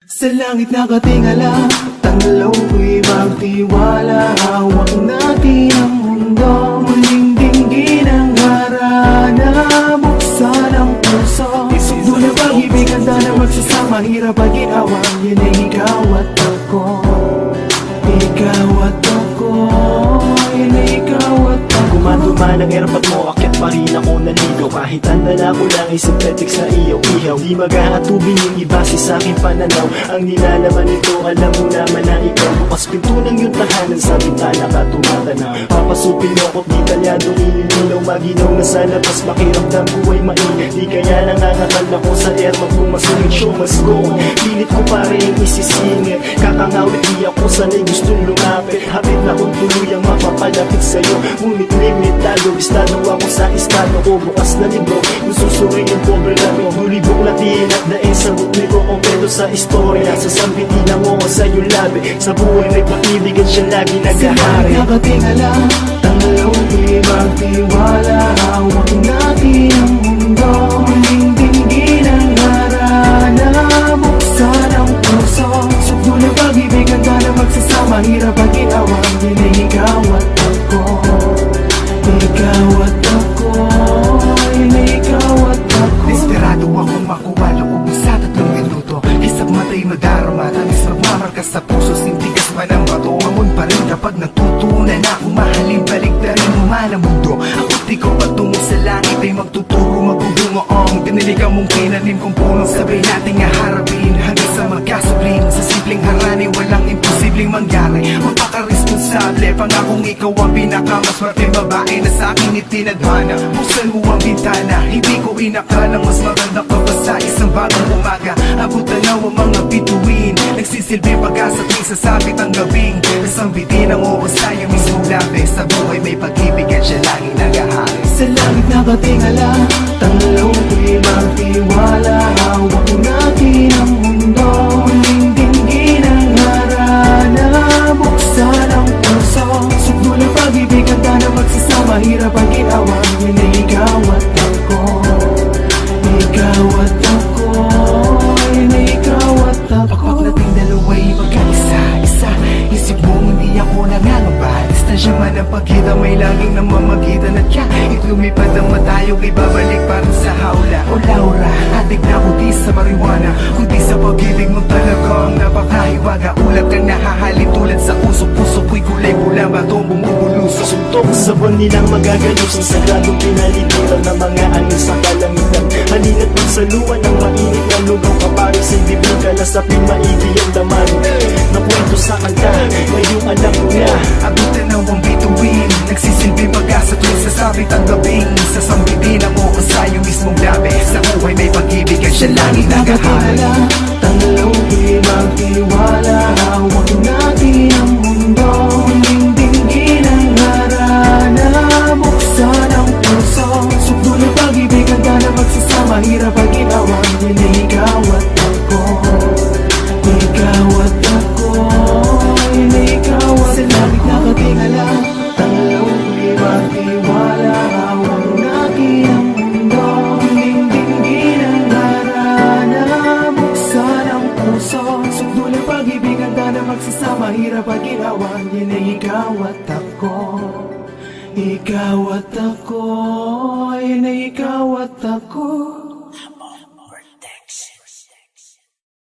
Sa langit nakatingala, tanglaw ko'y magtiwala. Hawak natin ang mundo, muling dinggin ang harana. Buksan ang puso, doon na pag-ibig, handa na magsasama. Hirap pag ginawa, yun ay ikaw at ako. Ikaw at ako, yun ay ikaw at ako. Kumanduman ang airpot mo, akyat pa rin ako naligaw. Kahit andala ko lang ay synthetics na iyaw-ihaw. Di mag-aatubin yung iba sa aking pananaw. Ang nilalaman nito, alam mo naman na ikaw. Bukas pinto ng iyong tahanan, sa bintana ka tumatanaw. Papasupin mo ko, di talyado nilililaw. Maginaw na sa labas, makiramdam ko ay mainit. Di kaya nangangatal ako sa airpot kung masungit show must go on. Pilit ko pa rin isisingit, kakangawit di ako sanay gustong lumapit. Hapit na kung tuluyang mapapalapit sa'yo, ngunit limitado, estado ako sa estado ko. Bukas na libro, kung susurin yung pobre namin. Hulibong latin at daing sagot ni ko kompleto sa istorya. Sasambitin mo ko sa iyong labi, sa buhay may pag-ibig at siya lagi naghahari. Sa nakatingala, tanglaw ko'y magtiwala. Hawak natin ang mundo, muling dinggin ang harana. Buksan ang puso, sugdo na pag-ibig, handa na magsasama. Hirap pag ginawa, yun ay ikaw at ako. Ikaw at ako, yun ay ikaw at ako. Desperado akong makuha loob mo sa 3 minuto. Isang matay madarama, tamis magmamarka sa puso. Sintigas man ang bato, hamon pa rin kapag natutunan na akong mahalin. Baliktarin mo man ang mundo, ako't ikaw patungo sa langit ay magtuturo. Magbubunga ang diniligang mong kinanim kong punong sabay nating haharapin hanggang sa magkasublin. Sa simpleng harani, walang imposibleng mangyari. Magpaka-responsable, pangakong ikaw ang pinakamaswerte babae na sa akin itinadhana. Buksan mo ang bintana, hindi ko inakalang mas maganda ka pa sa isang bagong umaga. Abutan na ang mga bituin, nagsisilbi pag-asa tuwing sasabit ang gabing. Nasambitin ang oras tayo mismong labi. Sa buhay may pag-ibig at siya laging nag-ahari. Sa langit nakatingala, tanglaw ko'y magtiwala. Hawak natin ang mundo, muling dinggin ang harana. Buksan ang puso, sugdo na pag-ibig, handa na magsasama. Hirap ang ginawa, yun ay ikaw at ako. Ikaw at ako, yun ay ikaw at ako. Kapag nating dalawa'y magkaisa-isa, isip mo hindi ako nangangamba. Distansya man ang pagkita, may laging namamagitan. At kahit lumipad ang matayo, kay babalik parang sa hawla. O Laura, adik na ako di sa marijuana, kundi sa pag-ibig mo talagang napakahiwaga. Ulat kang nahahalin tulad sa usok-pusok, ko'y kulay pula, batong bumubulusok. Suntok sa buwan nilang magagalus, ang sagradong pinalitiran ng mga angin sa kalangitan. Halina't magsaluan ng mainit na lugaw, kapari sa bibig ka na sa pimaibig ang laman. Nakwento sa kanta, ngayong alam mo na. Abutan na ang bituin, nagsisilbi pag-asa tuwing sasabit ang gabing. Sasambitin ang mo sa iyong mismong labi. Sa buhay may pag-ibig at siya laging nag-ahari. Tanglaw ko'y magtiwala. Hawak natin ang mundo, muling dinggin ang harana. Buksan ang puso, sugdo na pag-ibig, handa na magsasama. Hirap pag ginawa, yun ay ikaw at ako. Ikaw at ako, yun ay ikaw at sa langit nakatingala, tanglaw ko'y magtiwala. Hawak natin ang mundo, muling dinggin ang harana. Buksan ang puso, sugdo na pag-ibig, handa na magsasama. Hirap pag ginawa, yun ay ikaw at ako. Ikaw at ako, yun ay ikaw at ako.